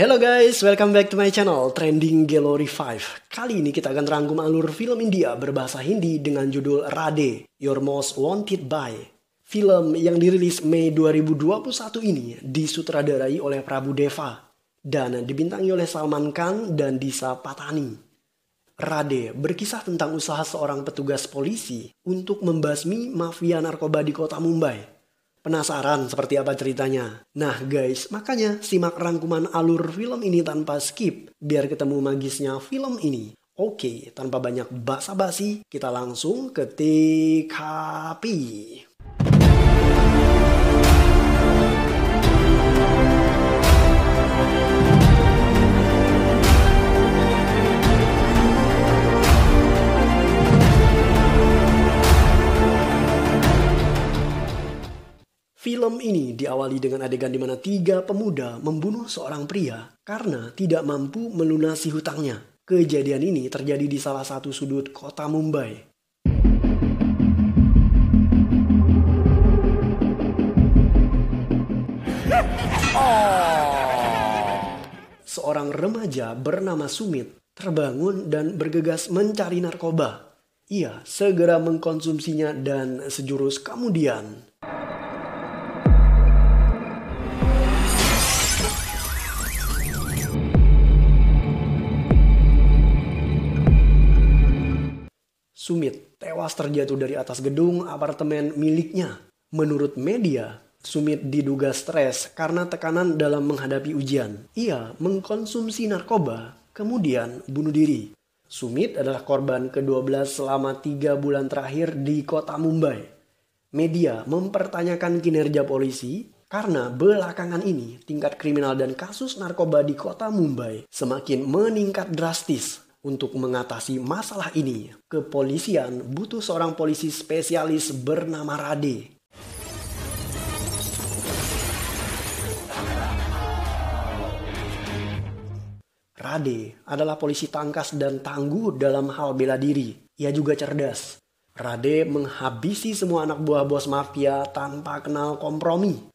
Hello guys, welcome back to my channel Trending Gallery 5. Kali ini kita akan rangkum alur film India berbahasa Hindi dengan judul Radhe, Your Most Wanted By. Film yang dirilis Mei 2021 ini disutradarai oleh Prabu Deva dan dibintangi oleh Salman Khan dan Disha Patani. Radhe berkisah tentang usaha seorang petugas polisi untuk membasmi mafia narkoba di kota Mumbai. Penasaran seperti apa ceritanya? Nah guys, makanya simak rangkuman alur film ini tanpa skip biar ketemu magisnya film ini. Oke, tanpa banyak basa-basi, kita langsung ke TKP. Film ini diawali dengan adegan di mana 3 pemuda membunuh seorang pria karena tidak mampu melunasi hutangnya. Kejadian ini terjadi di salah satu sudut kota Mumbai. Seorang remaja bernama Sumit terbangun dan bergegas mencari narkoba. Ia segera mengkonsumsinya dan sejurus kemudian Sumit tewas terjatuh dari atas gedung apartemen miliknya. Menurut media, Sumit diduga stres karena tekanan dalam menghadapi ujian. Ia mengkonsumsi narkoba, kemudian bunuh diri. Sumit adalah korban ke-12 selama 3 bulan terakhir di kota Mumbai. Media mempertanyakan kinerja polisi karena belakangan ini tingkat kriminal dan kasus narkoba di kota Mumbai semakin meningkat drastis. Untuk mengatasi masalah ini, kepolisian butuh seorang polisi spesialis bernama Radhe. Radhe adalah polisi tangkas dan tangguh dalam hal bela diri. Ia juga cerdas. Radhe menghabisi semua anak buah bos mafia tanpa kenal kompromi.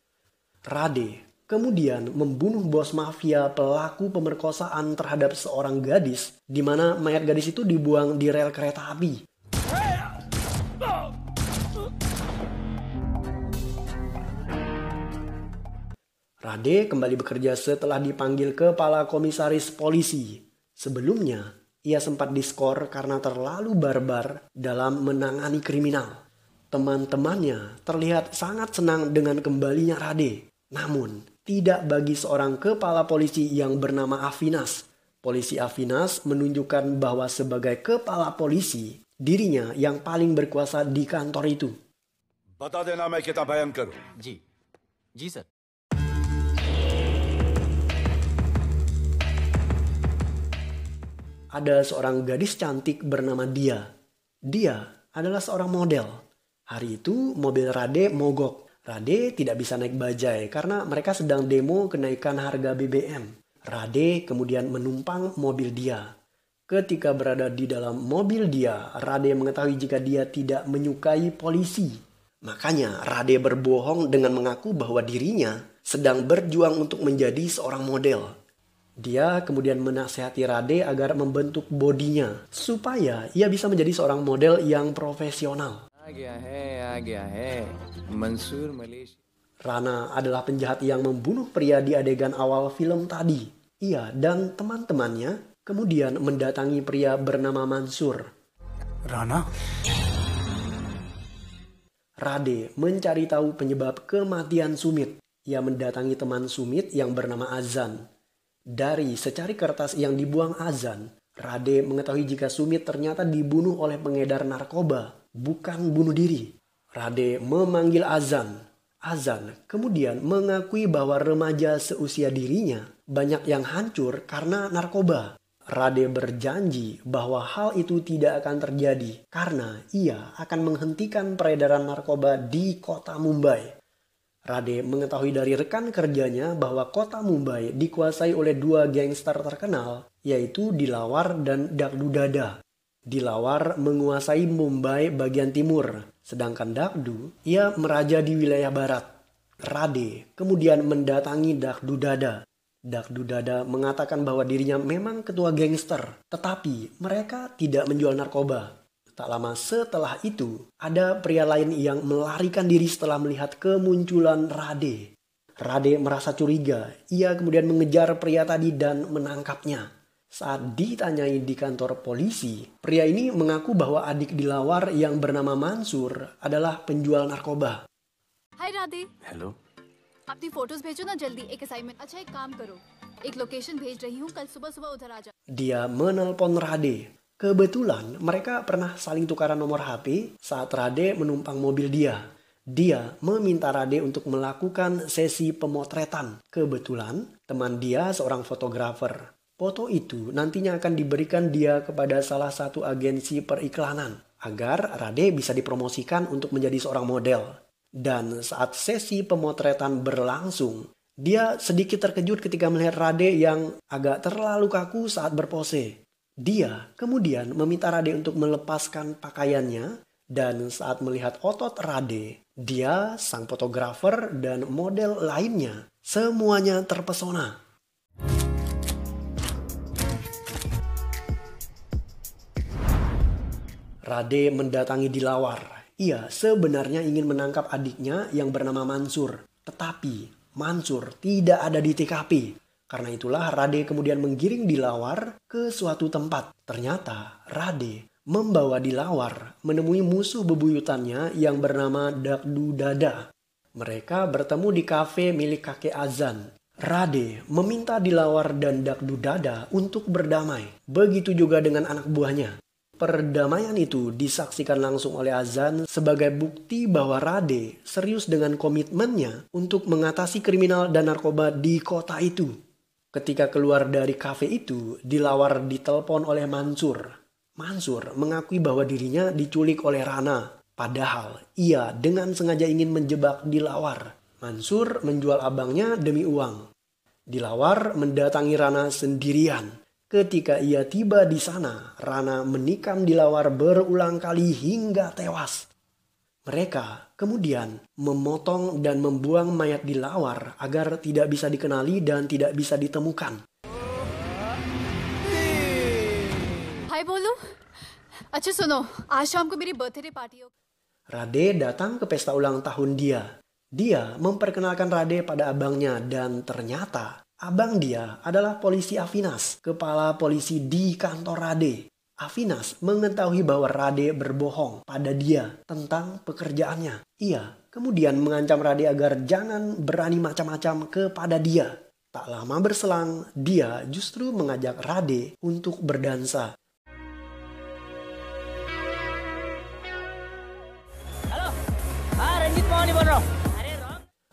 Radhe kemudian membunuh bos mafia pelaku pemerkosaan terhadap seorang gadis, di mana mayat gadis itu dibuang di rel kereta api. Radhe kembali bekerja setelah dipanggil kepala komisaris polisi. Sebelumnya, ia sempat diskor karena terlalu barbar dalam menangani kriminal. Teman-temannya terlihat sangat senang dengan kembalinya Radhe. Namun, tidak bagi seorang kepala polisi yang bernama Avinas. Polisi Avinas menunjukkan bahwa sebagai kepala polisi, dirinya yang paling berkuasa di kantor itu. बता देना मैं कितना बयान करूं। जी sir. Ada seorang gadis cantik bernama Dia. Dia adalah seorang model. Hari itu mobil Radhe mogok. Radhe tidak bisa naik bajai karena mereka sedang demo kenaikan harga BBM. Radhe kemudian menumpang mobil Dia. Ketika berada di dalam mobil Dia, Radhe mengetahui jika Dia tidak menyukai polisi. Makanya Radhe berbohong dengan mengaku bahwa dirinya sedang berjuang untuk menjadi seorang model. Dia kemudian menasihati Radhe agar membentuk bodinya supaya ia bisa menjadi seorang model yang profesional. Rana adalah penjahat yang membunuh pria di adegan awal film tadi. Ia dan teman-temannya kemudian mendatangi pria bernama Mansur. Radhe mencari tahu penyebab kematian Sumit. Ia mendatangi teman Sumit yang bernama Azan. Dari secari kertas yang dibuang Azan, Radhe mengetahui jika Sumit ternyata dibunuh oleh pengedar narkoba, bukan bunuh diri. Radhe memanggil Azan. Azan kemudian mengakui bahwa remaja seusia dirinya banyak yang hancur karena narkoba. Radhe berjanji bahwa hal itu tidak akan terjadi karena ia akan menghentikan peredaran narkoba di kota Mumbai. Radhe mengetahui dari rekan kerjanya bahwa kota Mumbai dikuasai oleh 2 gangster terkenal, yaitu Dilawar dan Dagdu Dada. Dilawar menguasai Mumbai bagian timur, sedangkan Dagdu ia meraja di wilayah barat. Radhe kemudian mendatangi Dagdu Dada. Dakdu Dada mengatakan bahwa dirinya memang ketua gangster, tetapi mereka tidak menjual narkoba. Tak lama setelah itu, ada pria lain yang melarikan diri setelah melihat kemunculan Rade. Rade merasa curiga, ia kemudian mengejar pria tadi dan menangkapnya. Saat ditanyai di kantor polisi, pria ini mengaku bahwa adik Dilawar yang bernama Mansur adalah penjual narkoba. हाय राधे, हेलो अपनी फोटोज भेजो ना जल्दी. एक असाइनमेंट. अच्छा एक काम करो, एक लोकेशन भेज रही हूँ, कल सुबह सुबह उधर आ जाओ. Dia menelpon Rade. Kebetulan mereka pernah saling tukaran nomor HP saat Rade menumpang mobil dia. Dia meminta Rade untuk melakukan sesi pemotretan. Kebetulan teman dia seorang fotografer. Foto itu nantinya akan diberikan dia kepada salah satu agensi periklanan agar Rade bisa dipromosikan untuk menjadi seorang model. Dan saat sesi pemotretan berlangsung, dia sedikit terkejut ketika melihat Rade yang agak terlalu kaku saat berpose. Dia kemudian meminta Rade untuk melepaskan pakaiannya dan saat melihat otot Rade, dia, sang fotografer, dan model lainnya semuanya terpesona. Rade mendatangi Dilawar. Ia sebenarnya ingin menangkap adiknya yang bernama Mansur. Tetapi Mansur tidak ada di TKP. Karena itulah Rade kemudian menggiring Dilawar ke suatu tempat. Ternyata Rade membawa Dilawar menemui musuh bebuyutannya yang bernama Dakdu Dada. Mereka bertemu di kafe milik kakek Azan. Rade meminta Dilawar dan Dakdu Dada untuk berdamai. Begitu juga dengan anak buahnya. Perdamaian itu disaksikan langsung oleh Azan sebagai bukti bahwa Rade serius dengan komitmennya untuk mengatasi kriminal dan narkoba di kota itu. Ketika keluar dari kafe itu, Dilawar ditelepon oleh Mansur. Mansur mengakui bahwa dirinya diculik oleh Rana. Padahal ia dengan sengaja ingin menjebak Dilawar. Mansur menjual abangnya demi uang. Dilawar mendatangi Rana sendirian. Ketika ia tiba di sana, Rana menikam Dilawar berulang kali hingga tewas. Mereka kemudian memotong dan membuang mayat Dilawar agar tidak bisa dikenali dan tidak bisa ditemukan. हाय बोलो. अच्छा सुनो, आज शाम को मेरी birthday party हो. Rade datang ke pesta ulang tahun dia. Dia memperkenalkan Rade pada abangnya dan ternyata abang dia adalah polisi Avinas, kepala polisi di kantor Rade. Avinas mengetahui bahwa Rade berbohong pada dia tentang pekerjaannya. Ia kemudian mengancam Rade agar jangan berani macam-macam kepada dia. Tak lama berselang, dia justru mengajak Rade untuk berdansa.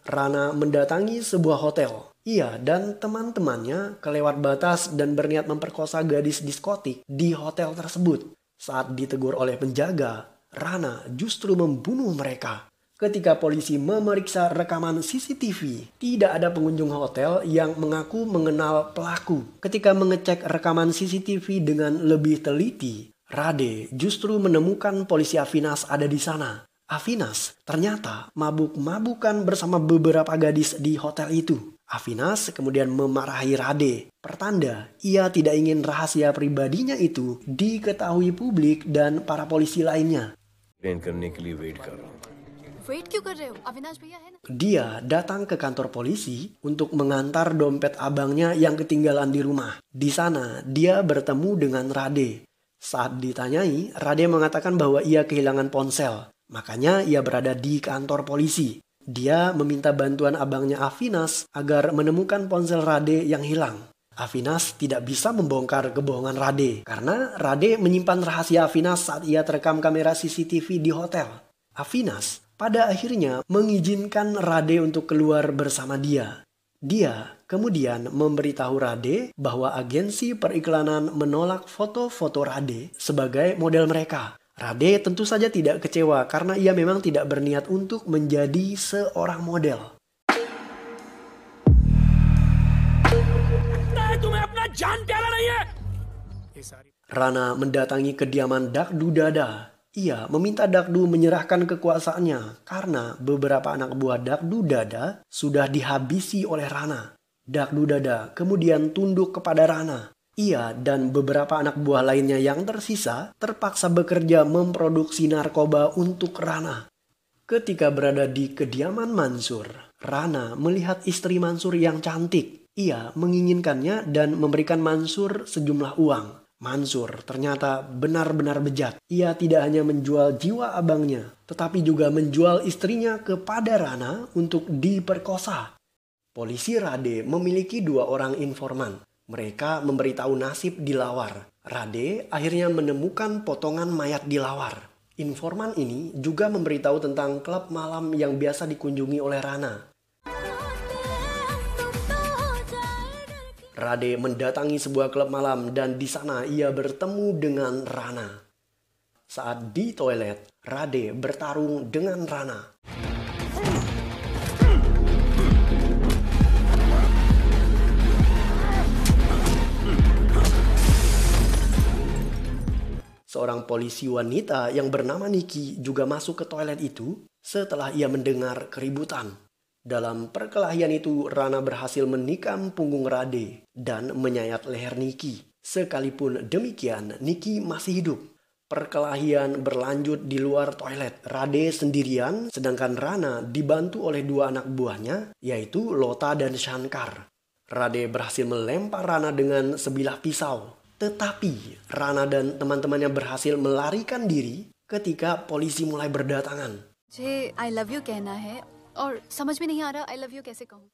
Rana mendatangi sebuah hotel. Ia dan teman-temannya kelewat batas dan berniat memperkosa gadis diskotik di hotel tersebut. Saat ditegur oleh penjaga, Rana justru membunuh mereka. Ketika polisi memeriksa rekaman CCTV, tidak ada pengunjung hotel yang mengaku mengenal pelaku. Ketika mengecek rekaman CCTV dengan lebih teliti, Rade justru menemukan polisi Avinas ada di sana. Avinas ternyata mabuk-mabukan bersama beberapa gadis di hotel itu. Avinas kemudian memarahi Rade. Pertanda ia tidak ingin rahasia pribadinya itu diketahui publik dan para polisi lainnya. Wait क्यों कर रहे हो? अविनाश भैया है ना. Dia datang ke kantor polisi untuk mengantar dompet abangnya yang ketinggalan di rumah. Di sana dia bertemu dengan Rade. Saat ditanyai, Rade mengatakan bahwa ia kehilangan ponsel. Makanya ia berada di kantor polisi. Dia meminta bantuan abangnya Avinas agar menemukan ponsel Rade yang hilang. Avinas tidak bisa membongkar kebohongan Rade karena Rade menyimpan rahasia Avinas saat ia terekam kamera CCTV di hotel. Avinas pada akhirnya mengizinkan Rade untuk keluar bersama dia. Dia kemudian memberitahu Rade bahwa agensi periklanan menolak foto-foto Rade sebagai model mereka. Rade tentu saja tidak kecewa karena ia memang tidak berniat untuk menjadi seorang model. Rana mendatangi kediaman Dakdu Dada. Ia meminta Dakdu menyerahkan kekuasaannya karena beberapa anak buah Dakdu Dada sudah dihabisi oleh Rana. Dakdu Dada kemudian tunduk kepada Rana. Ia dan beberapa anak buah lainnya yang tersisa terpaksa bekerja memproduksi narkoba untuk Rana. Ketika berada di kediaman Mansur, Rana melihat istri Mansur yang cantik. Ia menginginkannya dan memberikan Mansur sejumlah uang. Mansur ternyata benar-benar bejat. Ia tidak hanya menjual jiwa abangnya, tetapi juga menjual istrinya kepada Rana untuk diperkosa. Polisi Rade memiliki 2 orang informan. Mereka memberitahu nasib Dilawar. Rade akhirnya menemukan potongan mayat Dilawar. Informan ini juga memberitahu tentang klub malam yang biasa dikunjungi oleh Rana. Rade mendatangi sebuah klub malam dan di sana ia bertemu dengan Rana. Saat di toilet, Rade bertarung dengan Rana. Seorang polisi wanita yang bernama Niki juga masuk ke toilet itu setelah ia mendengar keributan. Dalam perkelahian itu, Rana berhasil menikam punggung Rade dan menyayat leher Niki. Sekalipun demikian, Niki masih hidup. Perkelahian berlanjut di luar toilet. Rade sendirian, sedangkan Rana dibantu oleh 2 anak buahnya, yaitu Lota dan Shankar. Rade berhasil melempar Rana dengan sebilah pisau. Tetapi Rana dan teman-temannya berhasil melarikan diri ketika polisi mulai berdatangan. मुझे I love you कहना है और समझ में नहीं आ रहा I love you कैसे कहूँ.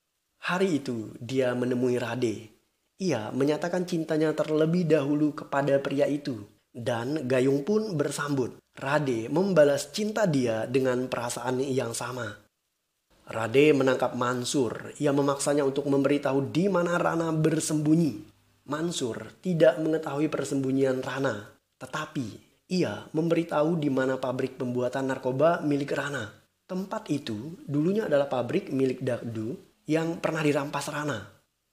Hari itu dia menemui Rade. Ia menyatakan cintanya terlebih dahulu kepada pria itu. Dan Gayung pun bersambut. Rade membalas cinta dia dengan perasaan yang sama. Rade menangkap Mansur. Ia memaksanya untuk memberitahu di mana Rana bersembunyi. Mansur tidak mengetahui persembunyian Rana, tetapi ia memberitahu di mana pabrik pembuatan narkoba milik Rana. Tempat itu dulunya adalah pabrik milik Dakdu yang pernah dirampas Rana.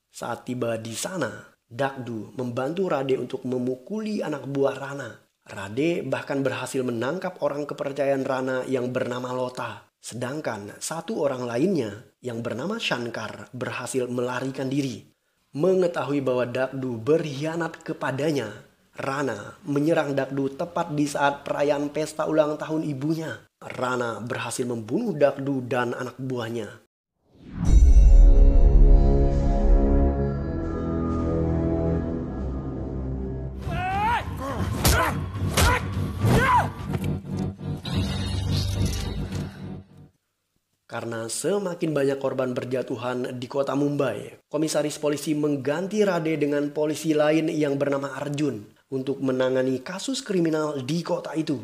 Saat tiba di sana, Dakdu membantu Rade untuk memukuli anak buah Rana. Rade bahkan berhasil menangkap orang kepercayaan Rana yang bernama Lota. Sedangkan 1 orang lainnya yang bernama Shankar berhasil melarikan diri. Mengetahui bahwa Dakdu berkhianat kepadanya, Rana menyerang Dakdu tepat di saat perayaan pesta ulang tahun ibunya. Rana berhasil membunuh Dakdu dan anak buahnya. Karena semakin banyak korban berjatuhan di kota Mumbai, komisaris polisi mengganti Rade dengan polisi lain yang bernama Arjun untuk menangani kasus kriminal di kota itu.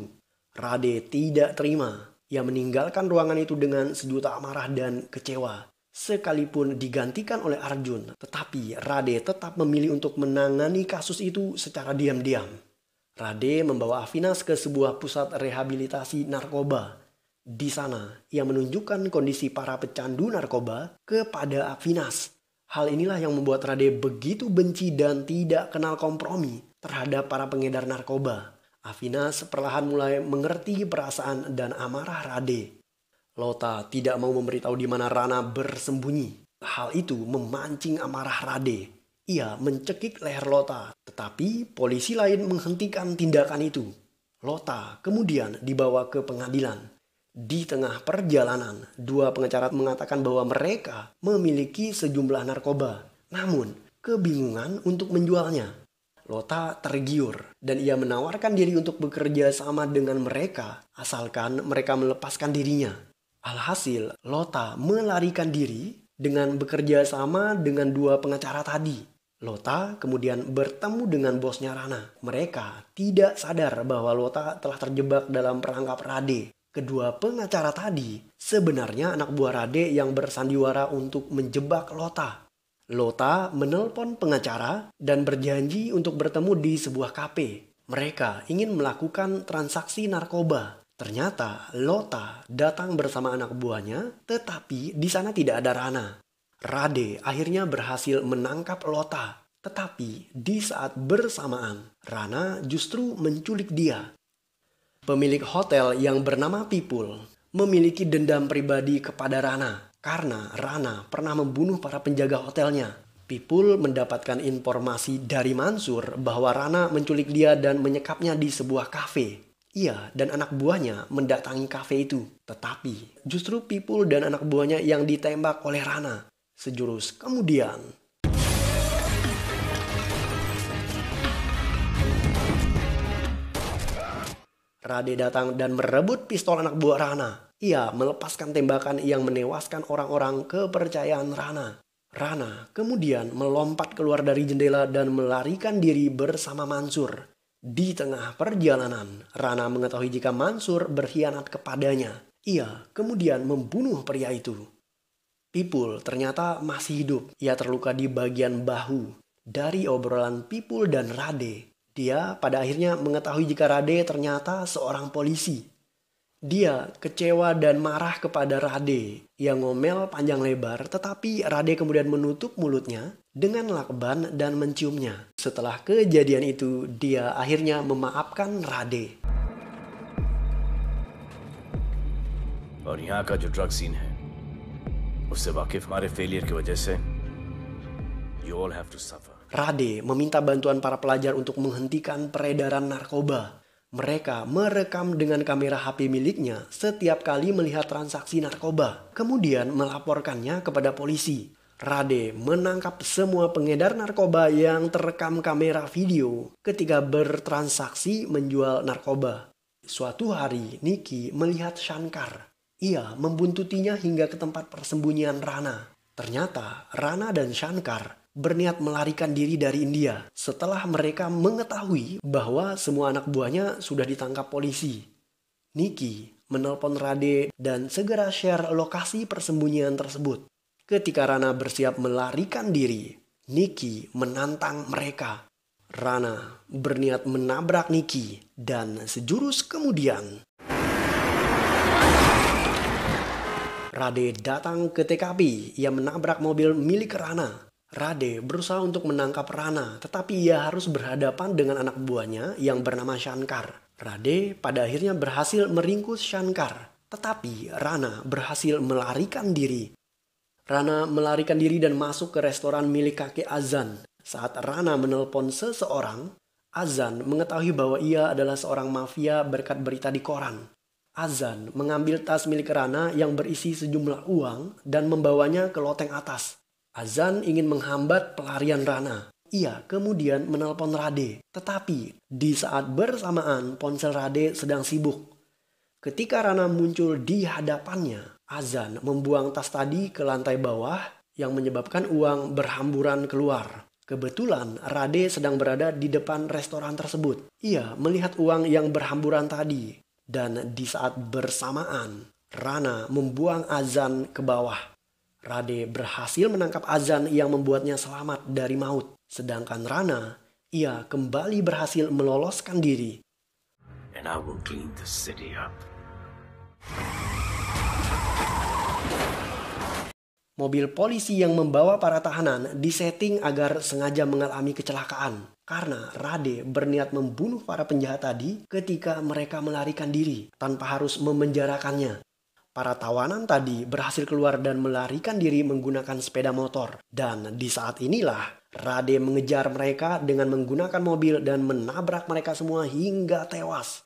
Rade tidak terima. Ia meninggalkan ruangan itu dengan sejuta amarah dan kecewa. Sekalipun digantikan oleh Arjun, tetapi Rade tetap memilih untuk menangani kasus itu secara diam-diam. Rade membawa Avinas ke sebuah pusat rehabilitasi narkoba. Di sana, ia menunjukkan kondisi para pecandu narkoba kepada Avinas. Hal inilah yang membuat Rade begitu benci dan tidak kenal kompromi terhadap para pengedar narkoba. Avinas perlahan mulai mengerti perasaan dan amarah Rade. Lota tidak mau memberitahu di mana Rana bersembunyi. Hal itu memancing amarah Rade. Ia mencekik leher Lota, tetapi polisi lain menghentikan tindakan itu. Lota kemudian dibawa ke pengadilan. Di tengah perjalanan, 2 pengacara mengatakan bahwa mereka memiliki sejumlah narkoba, namun kebingungan untuk menjualnya. Lota tergiur dan ia menawarkan diri untuk bekerja sama dengan mereka asalkan mereka melepaskan dirinya. Alhasil, Lota melarikan diri dengan bekerja sama dengan 2 pengacara tadi. Lota kemudian bertemu dengan bosnya Rana. Mereka tidak sadar bahwa Lota telah terjebak dalam perangkap Rade. Kedua pengacara tadi sebenarnya anak buah Rade yang bersandiwara untuk menjebak Lota. Lota menelpon pengacara dan berjanji untuk bertemu di sebuah kafe. Mereka ingin melakukan transaksi narkoba. Ternyata Lota datang bersama anak buahnya, tetapi di sana tidak ada Rana. Rade akhirnya berhasil menangkap Lota. Tetapi di saat bersamaan, Rana justru menculik dia. Pemilik hotel yang bernama Pipul memiliki dendam pribadi kepada Rana karena Rana pernah membunuh para penjaga hotelnya. Pipul mendapatkan informasi dari Mansur bahwa Rana menculik dia dan menyekapnya di sebuah kafe. Ia dan anak buahnya mendatangi kafe itu. Tetapi justru Pipul dan anak buahnya yang ditembak oleh Rana. Sejurus kemudian, Rade datang dan merebut pistol anak buah Rana. Ia melepaskan tembakan yang menewaskan orang-orang kepercayaan Rana. Rana kemudian melompat keluar dari jendela dan melarikan diri bersama Mansur. Di tengah perjalanan, Rana mengetahui jika Mansur berkhianat kepadanya. Ia kemudian membunuh pria itu. Pipul ternyata masih hidup. Ia terluka di bagian bahu. Dari obrolan Pipul dan Rade, dia pada akhirnya mengetahui jika Rade ternyata seorang polisi. Dia kecewa dan marah kepada Rade. Ia ngomel panjang lebar, tetapi Rade kemudian menutup mulutnya dengan lakban dan menciumnya. Setelah kejadian itu, dia akhirnya memaafkan Rade. और यहाँ का जो drug scene है उससे वाकिफ हमारे फेलियर की वजह से you all have to suffer. Rade meminta bantuan para pelajar untuk menghentikan peredaran narkoba. Mereka merekam dengan kamera HP miliknya setiap kali melihat transaksi narkoba, kemudian melaporkannya kepada polisi. Rade menangkap semua pengedar narkoba yang terekam kamera video ketika bertransaksi menjual narkoba. Suatu hari, Niki melihat Shankar. Ia membuntutinya hingga ke tempat persembunyian Rana. Ternyata Rana dan Shankar berniat melarikan diri dari India setelah mereka mengetahui bahwa semua anak buahnya sudah ditangkap polisi. Niki menelpon Rade dan segera share lokasi persembunyian tersebut. Ketika Rana bersiap melarikan diri, Niki menantang mereka. Rana berniat menabrak Niki dan sejurus kemudian Rade datang ke TKP. Ia menabrak mobil milik Rana. Rade berusaha untuk menangkap Rana, tetapi ia harus berhadapan dengan anak buahnya yang bernama Shankar. Rade pada akhirnya berhasil meringkus Shankar, tetapi Rana berhasil melarikan diri. Rana melarikan diri dan masuk ke restoran milik kakek Azan. Saat Rana menelpon seseorang, Azan mengetahui bahwa ia adalah seorang mafia berkat berita di koran. Azan mengambil tas milik Rana yang berisi sejumlah uang dan membawanya ke loteng atas. Azan ingin menghambat pelarian Rana. Ia kemudian menelpon Rade. Tetapi di saat bersamaan ponsel Rade sedang sibuk. Ketika Rana muncul di hadapannya, Azan membuang tas tadi ke lantai bawah yang menyebabkan uang berhamburan keluar. Kebetulan Rade sedang berada di depan restoran tersebut. Ia melihat uang yang berhamburan tadi. Dan di saat bersamaan, Rana membuang Azan ke bawah. Rade berhasil menangkap Azan yang membuatnya selamat dari maut. Sedangkan Rana, ia kembali berhasil meloloskan diri. And I will clean the city up. Mobil polisi yang membawa para tahanan disetting agar sengaja mengalami kecelakaan. Karena Rade berniat membunuh para penjahat tadi ketika mereka melarikan diri tanpa harus memenjarakannya. Para tawanan tadi berhasil keluar dan melarikan diri menggunakan sepeda motor. Dan di saat inilah Rade mengejar mereka dengan menggunakan mobil dan menabrak mereka semua hingga tewas.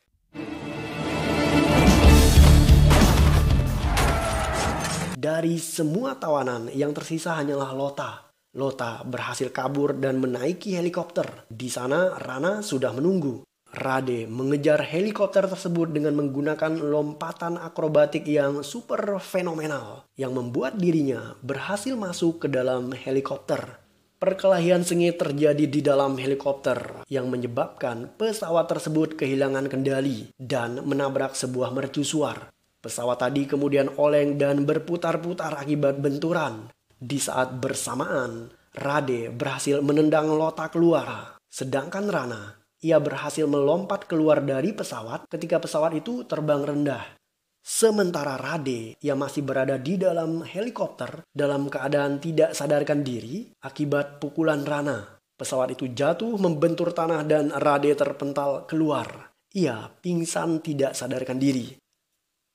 Dari semua tawanan yang tersisa hanyalah Lota. Lota berhasil kabur dan menaiki helikopter. Di sana Rana sudah menunggu. Rade mengejar helikopter tersebut dengan menggunakan lompatan akrobatik yang super fenomenal yang membuat dirinya berhasil masuk ke dalam helikopter. Perkelahian sengit terjadi di dalam helikopter yang menyebabkan pesawat tersebut kehilangan kendali dan menabrak sebuah mercusuar. Pesawat tadi kemudian oleng dan berputar-putar akibat benturan. Di saat bersamaan, Rade berhasil menendang Lota keluar. Sedangkan Rana, ia berhasil melompat keluar dari pesawat ketika pesawat itu terbang rendah. Sementara Rade, ia masih berada di dalam helikopter dalam keadaan tidak sadarkan diri akibat pukulan Rana. Pesawat itu jatuh membentur tanah dan Rade terpental keluar. Ia pingsan tidak sadarkan diri.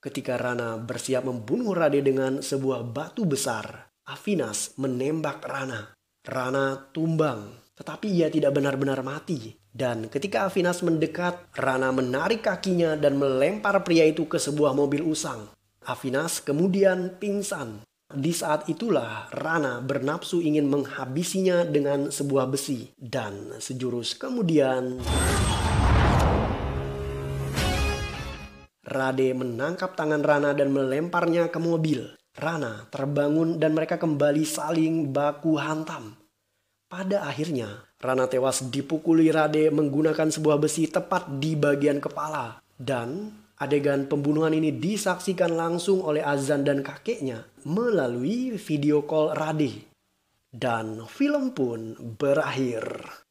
Ketika Rana bersiap membunuh Rade dengan sebuah batu besar, Avinas menembak Rana. Rana tumbang, tetapi ia tidak benar-benar mati. Dan ketika Avinas mendekat, Rana menarik kakinya dan melempar pria itu ke sebuah mobil usang. Avinas kemudian pingsan. Di saat itulah Rana bernapsu ingin menghabisinya dengan sebuah besi. Dan sejurus kemudian Rade menangkap tangan Rana dan melemparnya ke mobil. Rana terbangun dan mereka kembali saling baku hantam. Pada akhirnya, Rana tewas dipukuli Rade menggunakan sebuah besi tepat di bagian kepala. Dan adegan pembunuhan ini disaksikan langsung oleh Azan dan kakeknya melalui video call Rade. Dan film pun berakhir.